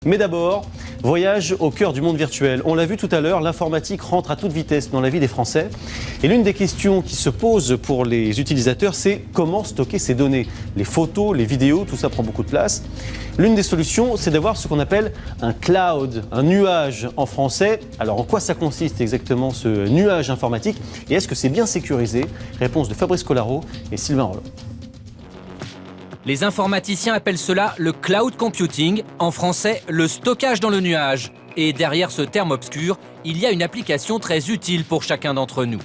Mais d'abord, voyage au cœur du monde virtuel. On l'a vu tout à l'heure, l'informatique rentre à toute vitesse dans la vie des Français. Et l'une des questions qui se posent pour les utilisateurs, c'est comment stocker ces données. Les photos, les vidéos, tout ça prend beaucoup de place. L'une des solutions, c'est d'avoir ce qu'on appelle un cloud, un nuage en français. Alors en quoi ça consiste exactement ce nuage informatique et est-ce que c'est bien sécurisé? Réponse de Fabrice Collaro et Sylvain Rollin. Les informaticiens appellent cela le cloud computing, en français le stockage dans le nuage. Et derrière ce terme obscur, il y a une application très utile pour chacun d'entre nous.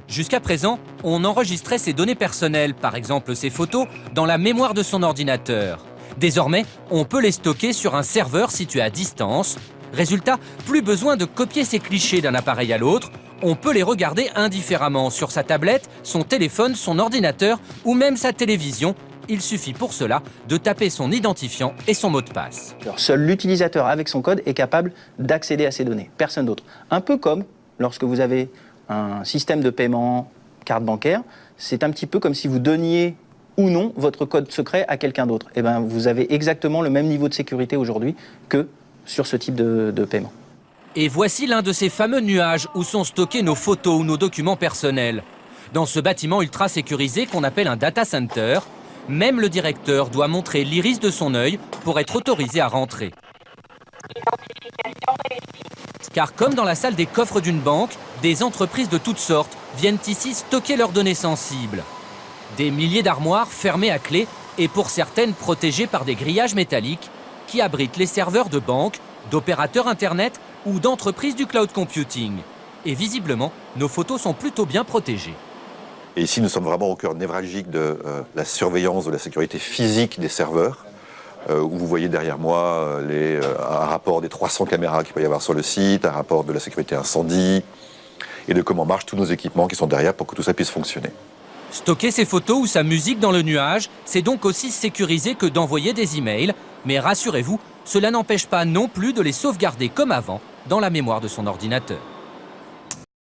Jusqu'à présent, on enregistrait ses données personnelles, par exemple ses photos, dans la mémoire de son ordinateur. Désormais, on peut les stocker sur un serveur situé à distance. Résultat, plus besoin de copier ces clichés d'un appareil à l'autre. On peut les regarder indifféremment sur sa tablette, son téléphone, son ordinateur ou même sa télévision. Il suffit pour cela de taper son identifiant et son mot de passe. Alors, seul l'utilisateur avec son code est capable d'accéder à ces données, personne d'autre. Un peu comme lorsque vous avez un système de paiement, carte bancaire, c'est un petit peu comme si vous donniez ou non votre code secret à quelqu'un d'autre. Et bien, vous avez exactement le même niveau de sécurité aujourd'hui que sur ce type de paiement. Et voici l'un de ces fameux nuages où sont stockés nos photos ou nos documents personnels. Dans ce bâtiment ultra sécurisé qu'on appelle un data center, même le directeur doit montrer l'iris de son œil pour être autorisé à rentrer. Car comme dans la salle des coffres d'une banque, des entreprises de toutes sortes viennent ici stocker leurs données sensibles. Des milliers d'armoires fermées à clé et pour certaines protégées par des grillages métalliques qui abritent les serveurs de banques, d'opérateurs internet ou d'entreprises du cloud computing. Et visiblement, nos photos sont plutôt bien protégées. Et ici, nous sommes vraiment au cœur névralgique de la surveillance de la sécurité physique des serveurs, où vous voyez derrière moi un rapport des 300 caméras qu'il peut y avoir sur le site, un rapport de la sécurité incendie, et de comment marchent tous nos équipements qui sont derrière pour que tout ça puisse fonctionner. Stocker ses photos ou sa musique dans le nuage, c'est donc aussi sécurisé que d'envoyer des emails. Mais rassurez-vous, cela n'empêche pas non plus de les sauvegarder comme avant dans la mémoire de son ordinateur.